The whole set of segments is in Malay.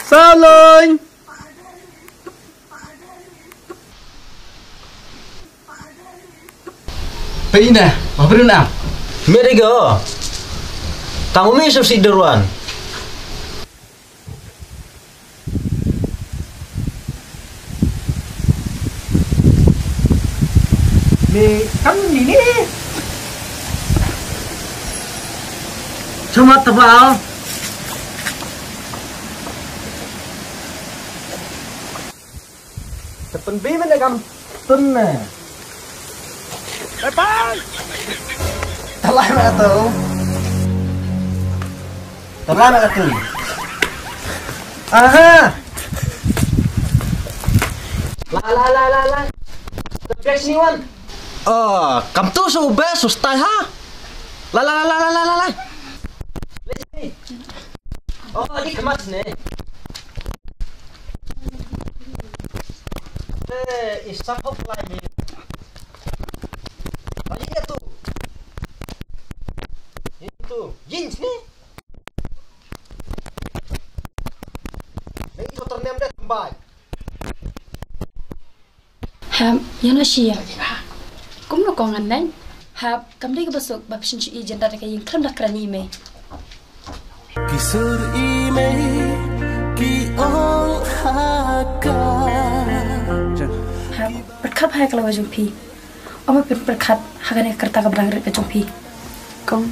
Sao lên Pei nè, mà beri nào? Mereka, tamu mi subsidi daruan. Ni kan ini. Cuma tebal. Tepen bi mana kam? Tunne. Tepan. Telah nak tu. Telah nak tu. Aha. La. Terbiak sini wan. Oh, kamu tu subah sustai ha? La. Sini. Oh, ini kemas nih. Isap hop lagi. Lagi dia tu. Itu jeans nih. Ini ternem dia kembali. Yana siya. Kum no kongan nai. Kamdi ke besok bapsin ci ijen dari kayin kram dak krani me. Kisur ime ki ong haka. Berkat hai kalau jumpi. Oma berkat hagane kerta ka brang ke jumpi. Kong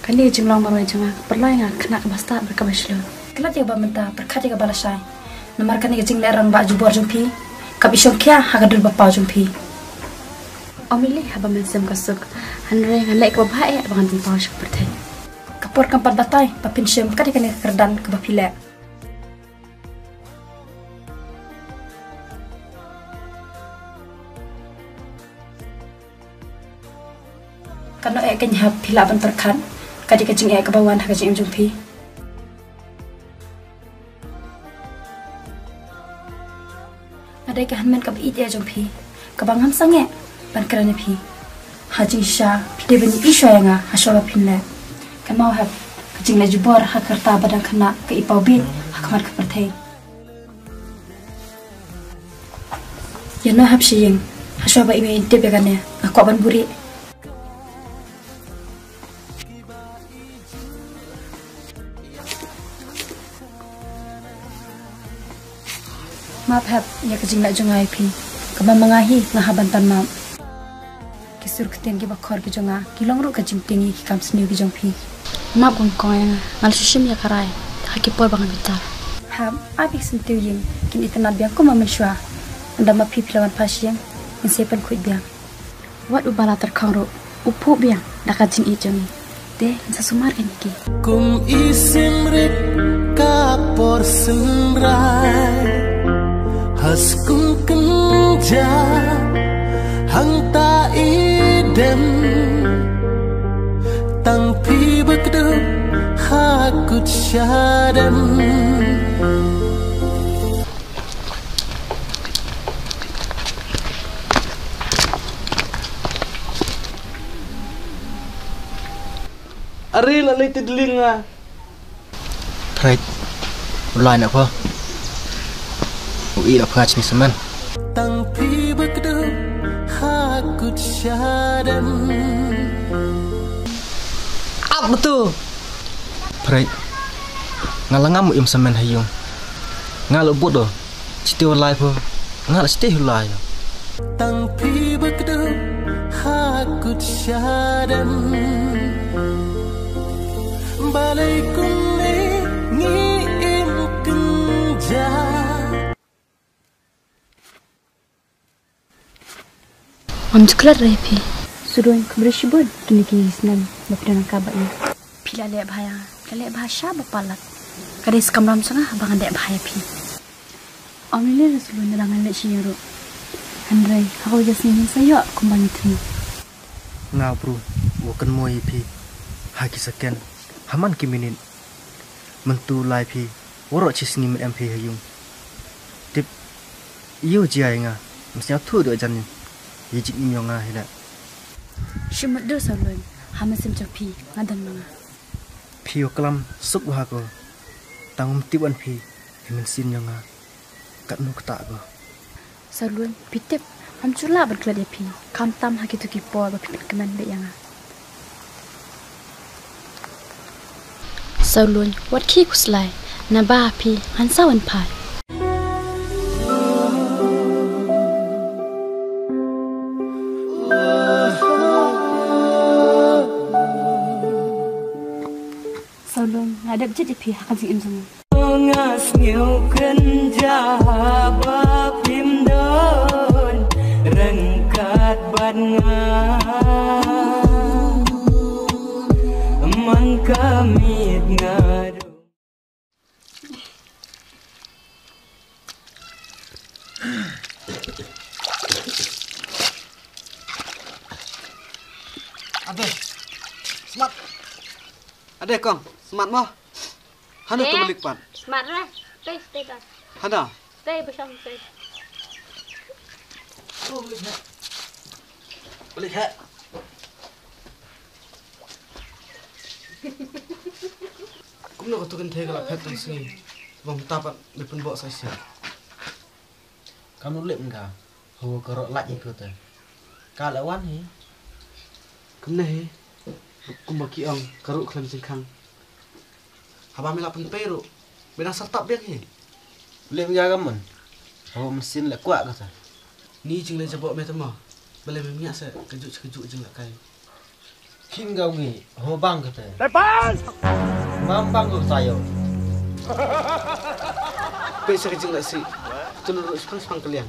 kali jumlang marwai janga perlai nga kena ka basta berkabashlo. Kelat ya ba menta berkat ya balasai. Nomor kan ya jing lerang ba jubor jumpi. Kabisyon kya hagadul bapa jumpi. Omili haba mensem kasuk. Hanre ngalai ka bae abangan tentang syuk bertai. Kapor kampat batai papin syem kadi kan kerdan ke bapile. Kano kanya pila ban perkan kadi kajing ke bawan hagajing jumpi. Ada ke hanmen kab ite jumpi. Kabang ham sange ban kerana pi. Haji sha pide bani isha yanga hashoba pinle. Kan mau hab kajing la jubor hakarta badang kena ke ipau bin hakmar ke pertai. Ya no hab shiyeng hashoba ime inte begane aku ban buri. Maaf hab ya kajing nak jungai pi kaba mengahi ngahaban tan maaf kisur keten ki bakor ki junga kilong ru kajing tingi ki kam sniu ki jong pi maaf kong kong ngal sushim ya karai haki por bang bitar hab abi sentiu ying kin itana biang ko mamen shwa anda ma pi pilawan pasien in sepan kuit biang wat ubala terkang ru upu biang da kajing I jongi de sa sumar kan ki Kum isim rip kapor senrai Haskum kenja hang ta idem tang pi bekdu hakut syadam Ari lalai tidlinga. Right. Mulai nak apa? Ui lah perach ni seman. tang pi bekdu hakut syadam Apa tu? Right. Ngalangam im seman hayung. Ngalu bodoh. Citi walai po. Ngal citi hulai. tang pi bekdu hakut syadam balai kunne ngi im kenja Om sekolah repi suruh kembali shibun kini kisnan bapdan kabar ni pila le bahaya kale bahasa bapalat kadis kamram sanga bangan dek bahaya pi Om ni rasulun nerangan le shiru Andrei aku jasini saya kumbang itu Ngau bro. Wakan moi pi. Haki saken. Haman kiminin. Mentu lai pi. Warok cis ngim MP hayung. Tip Iyo jia nga. Mesti thu do jan. Yijik ni nga hila. Shimut do salun. Hamasim chak phi ngadan manga. Phi oklam suk wa ko. Tangum tiban phi. Himen sin nga. Kat nu kata ko. Salun pitip. Ham chula berkelat ya phi. Kam tam ha kitu ki po ba pipit keman be yang. Salun wat ki kuslai. Na ba phi han sawan phai. Salun ngadap jadi phi akan sing imsung. Ngas nhiều cơn gió ba phim đơn rengkat ban nga man kamit ngadu. Ade, smart. Ade kong, smart mo. Hana tu balik pan. Smart lah. Stay dah. Hana. Stay bersama stay. Balik hat. Kum nak tu kan thei kalau pet tu sini. Bang tapat lepun bawa saya. Kamu lep enggak? Ho kerok lak itu teh. Kalau wan he. Kum nahi. Kum baki ang karuk kelam singkang. Haba melak pen peru. Benang sertap biang he. Lep enggak kamu? Ho mesin lek kuat kata. Ni jing le jabok me tama. Boleh memia saya kejut jing lek kai. Kin kau ni, ho bang kata. Lepas. Mampang kau sayo. Pe saya jing lek si. Tulur sepang kalian.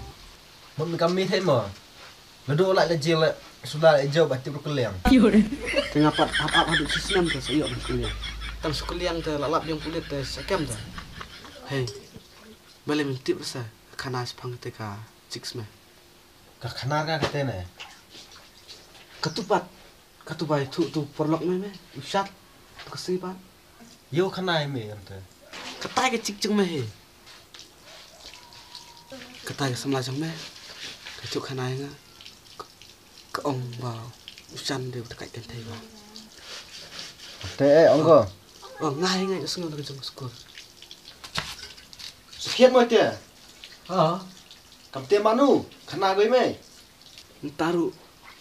Mun kami thay mo. Ledo lak le jil lek sudah lek jauh bati berkeliang. Kenapa apa aduk sistem tu saya berkeliang. Tang sukeliang tu lalap yang kulit tu sekem tu. Hei. Boleh mentip rasa kana sepang teka chicks me. Kak kenar kata ne. Katupai tu perlok me usat tu kesipan. Yo kenai me kata. Ketai ke cik jeng me he. Ketai ke semla jeng me. Kecuk kanai nga. Keong bau usan dia dekat tentai bau. Teh ongko. Oh ngai sengal ke jeng skor. Sekian mo dia. Ha. Kapte manu kena gue me. Ntaru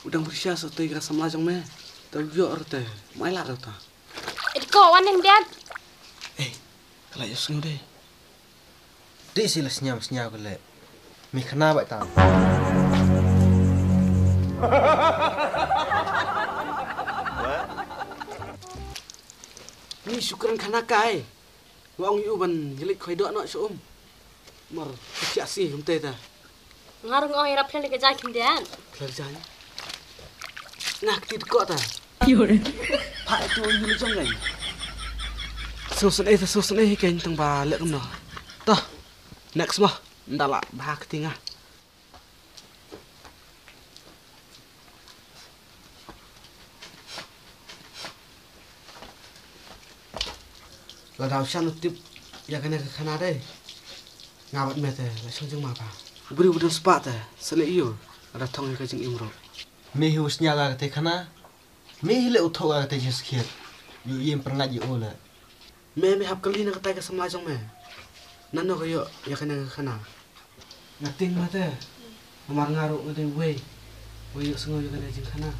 udang bersya sotai kira semla jeng me. Tahu yo arte. Mai lah ta. Kau waneng dia. Kalau yo sengal deh. Di sila senyam kele. Mi kena baik tam. Ni syukuran kana kai. Wang yu ban jelik khoi dok nak syum. Mar kecik sih umte ta. Ngarung orang irap plan dekat jakim dia. Kerjanya. Nak ti kok ta. Pak itu yu jong ngai. Susun kan tang ba lek no. Tah. Next mah ndala bah ketingah. Ladau shan tip ya kena ke kana deh. Ngabat mete la jeng ma ba. Beri sepat ta. Sele iyo ada thong ke jeng imro. Mi husnya la kata kena. Mi le utho la kata jeskiat. Yu yem pernah ji ola. Me hap kali nak kata ke semla jong me. Nano kayo ya kena ke kana. Ngating mate. Amar ngaru ngade we. We yo sengo yo kena jeng kana.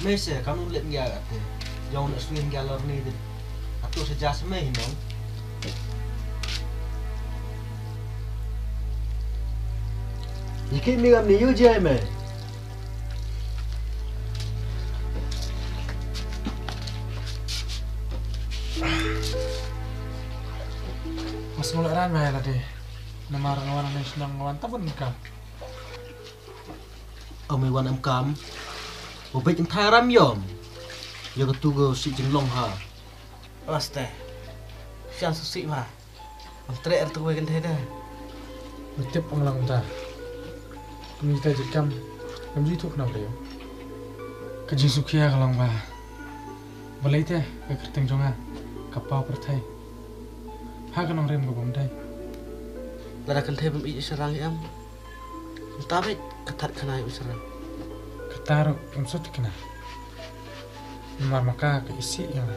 Mi se kamu lep ya kata. Jauh nak swing galor ni deh. Atau sejak semai hinong. Ikut ni kami yu je me. Mas mulai ramai tadi. Nama orang yang senang ngawan tapun kam. Ome wan am kam. Obe jeng tharam yom. Ya ketugo si jeng long ha. Aste. Siang susik mah. Amtre tu we kan dah. Betip penglang ta. Kami kita jekam. Kami itu kenapa dia? Kajing sukia kalau bah. Balai teh kekerteng jonga. Kapau pertai. Ha kan orang rem gobong dai. Lada kan teh bem serang am. Tapi ketat kena usara. Ketaruh umsut kena. Mar maka ke isi yang.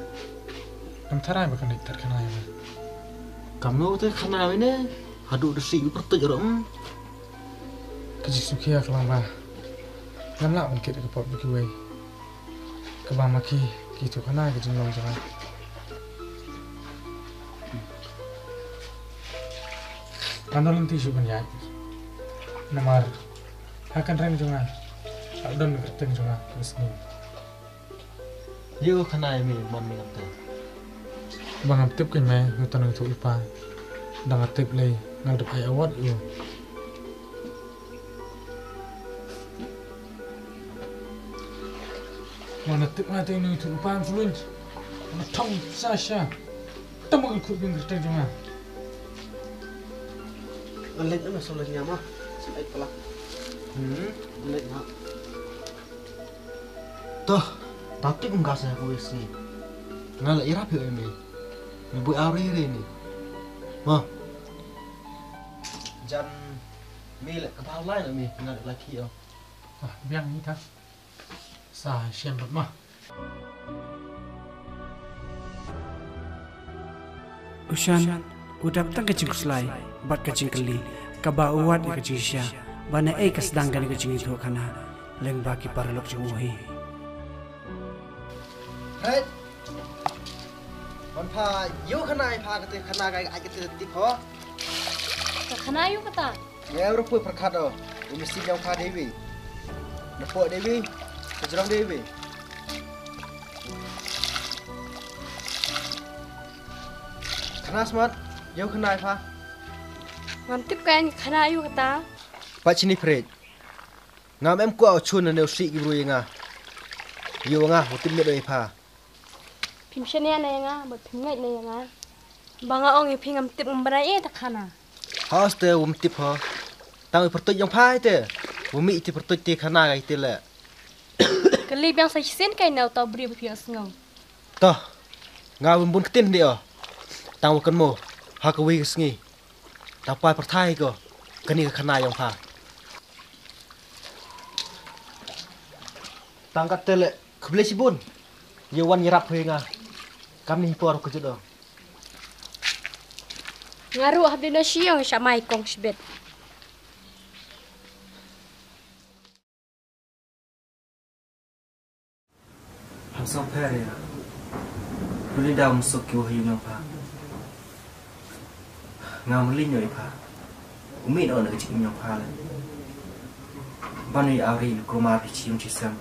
Namtarai bahkan ditar kena yang. Kamu tuh kena ini. Aduh desi perut jorong. Kejisukia kelang bah. Ngamla mungkin ke pop bikiway. Kebang maki gitu kena kejinglong jangan. Andolan tisu banyak. Namar akan rem jangan. Adon kerteng jangan resmi. Yo kena ini mon mi ngamte. Bang aktif kan mai ngutan untuk upa. Dang aktif lay ngadep ay awat yo. Mana aktif mati ini untuk upa sulun. Mana tong sasha. Tamu ikut bing kerteng jangan. Ngelit na solanya mah. Sait pala. Ngelit na. Tuh, tapi enggak saya kuis nih. Ngalak irap ya ini. Ibu Ari ini. Mah. Jan milik kepala lain mi ngalak lagi ya. Ah, biang ni tak. Sah siam mah. Ushan udah petang kecing selai, bat kecing keli, kaba uat di kecing sya, bana kesedangkan kecing itu kana, leng bagi para lok jenguhi. Hei. Manpa yo kena ipa kete kena kai kete tipo. Kena yuk kata. Ya rupu perkado. Mesti jauh ka Dewi. Nepok Dewi, kejerong Dewi. Kena smart, yo kena ipa. Ngantip kan kena yuk kata. Pak sini Fred. Ngam em ku au chun na si gi bru yanga. Yo nga hotim ne doi pa. Phim senia này nga, bật phim ngay này nga. Banga ong phim ngam tip umbarai tak kana. Hoste tip ho. Tang pertut yang pai te. Mi ti pertut ti khana gai te le. Kelip yang saya sen kai nau tau beri phim asngau. Toh. Nga bun ketin dia. Tang kan mo. Ha ka wi sngi. Ta pai perthai ko. Kani khana yang pa. Tang kat te le. Kble sibun. Ye wan yirap he nga. Kami por ko jodo. Ngaru habdina siang samai kong sibet. Hamsam pere ya. Beli dah masuk ke wahyunya pa. Ngam linyo pa. Umi no nak cik nyong pa le. Bani Ari ko ma pi chium chisam.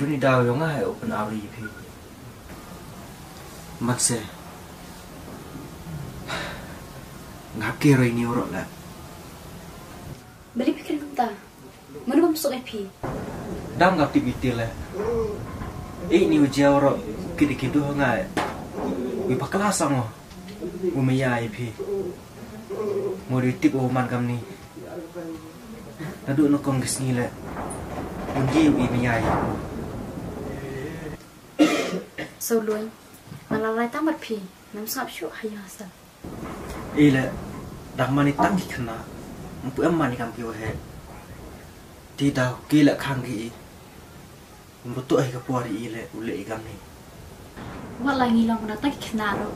Duni dah yo nga open Ari pi. Makse. Ngap ke roi ni orok la. Beli pikir kita. Mana masuk EP? Dam ngap ti bitil le. Ni ujian orok kidi-kidi nga. Wi pa kelas mo. Umaya IP. Mo ditip oman kam ni. Nadu no kong gesni le. Unji wi maya. So luan. Malalai tamat pi. Nam sap syu hayasa. Ile dak mani tang ki khna. Mpu am mani kam piu he. Ti da ki la khang ki. Mbutu ai ka puari ile ule igam ni. Walai ngilong na tak kenaro.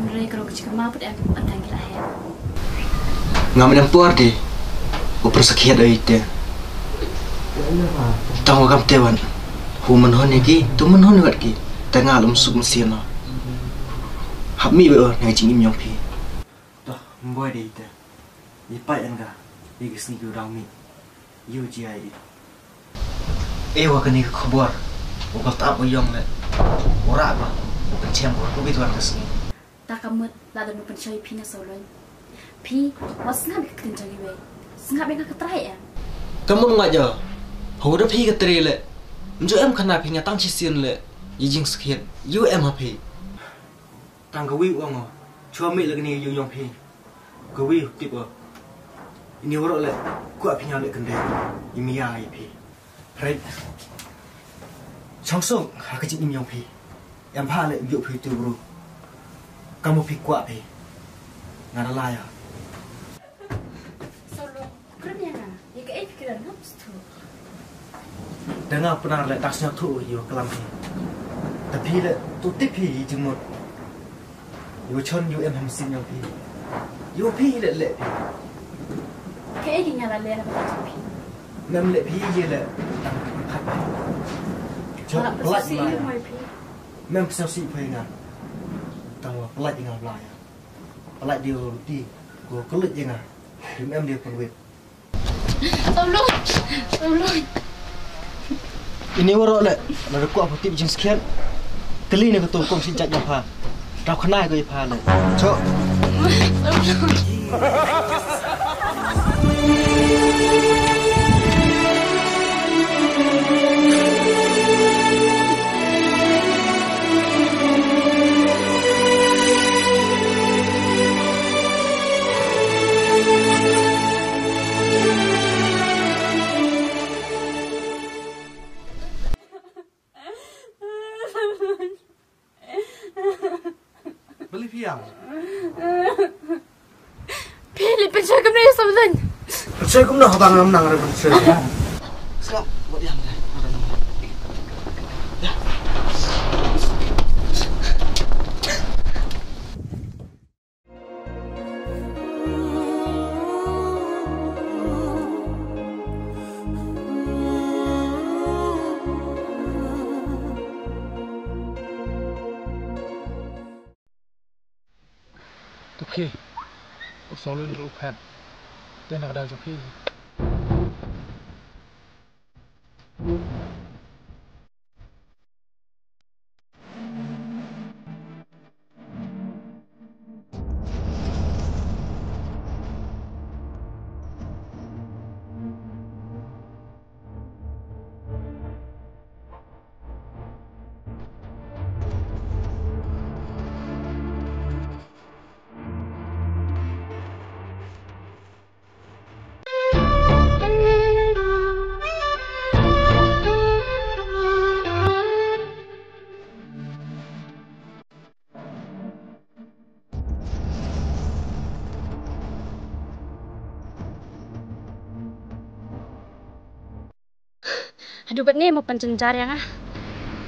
Mereka kalau kecil mabut em antang gila he. Ngam nam puar di. Upar sakhiat ai te. Tang kam tewan. Human hone ki, tuman hone wat ki. Tengah lum suk mesien. Hami be ngai jing im yong pi. Toh mboi di te. Di pai anga. Di gesni ku dang mi. Yu ji ai. Ewa kani khabar. Ugal ta bo yong le. Ora ba. Pencem ko bi tuan kesni. Tak kamut lada nu pencoi pi na solon. Pi was ngam ke kenjang iwe. Ngap dengan ketrai ya. Kamu ngaja. Hoda pi ke tri le. Njo em khana pi nga tang chi sien le. Yi jing skhiat. Yu em ha pi. Tang ka wi wang. Chua mi le ni yu yong pi. Ka wi ti bo. Ini ora le. Ku pi nya le kende. Imi ya ai pi. Right. Changsung ha ka jing im yong pi. Em pha le yu pi tu bro. Kamu pi ku pi. Ngara la ya. Solo. Kerja na. Dengar pernah le tak siap tu yo kelam pi. Tapi le tu tipi jemut. Yo chon yo em hamsin yo pi. Yo pi le pi. Kayak gini lah le na pi. Mem le pi ye le. Chon pelak ni. Mem sao si pi ngah. Tang pelak ngah lai. Pelak dia roti. Go kelut je ngah. Em dia perwit. Tolong. Ini warok le, ada kuah putih bijing sekian. Kali ni ketua kong sinjat yang pa. Rau kenai kau yang pa le. Cok. Beli piang. Pilih pencet kemana ya sahabat? Saya kum nak abang menang ada bersih. Sekarang buat diam deh. Okay, soalnya dulu pet, dan nak ada joki. Aduh, bet ni mau penjenjar yang ah.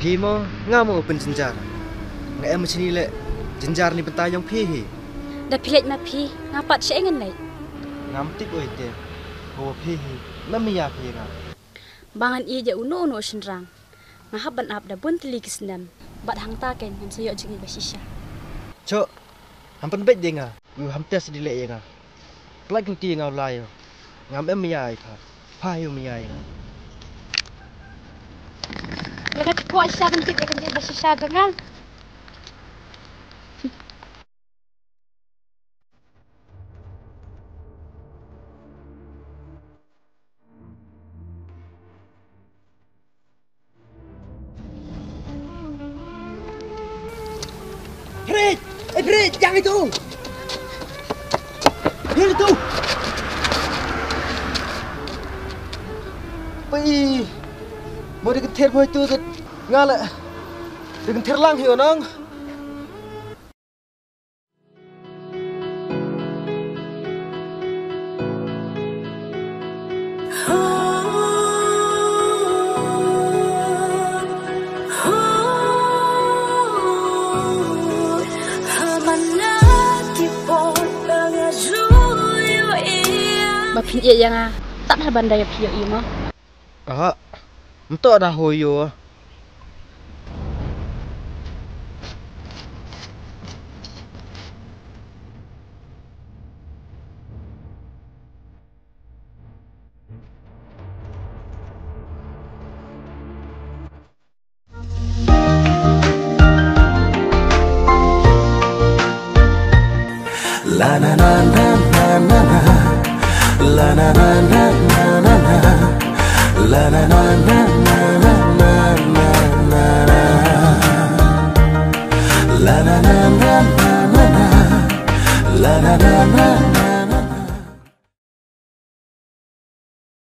Pi mo ngamo open jenjar. Ngai em macam ni le. Jenjar ni bentar yang pi. Dah pilih ma pi, ngapat saya ingin lagi. Ngam tik oi te. Ho pi. Mamiya pi ngam. Bangan iya je uno senrang. Ngahaban ab dah bun teli kisendam. Bat hang taken yang saya jengi basisya. Cok. Hampan bet dia ngah. Yu hampir sedilek ye ngah. Pelak ti ngau lai. Ngam em miya ai pa. Pa yu miya ai. Mereka kuat siapa nanti akan jadi basisya dengan. Fred! Fred! Jangan itu! Yang itu! Pai! Mau diketir boy itu ngala. Diketir lang hiyo nang. Bapin iya yang ah tak ada bandai pio iya mah. Ah, entok dah hoyo. La na na na na na na. La na na na na na na. La na na na na na na na na. La na na na na na na. La na na na.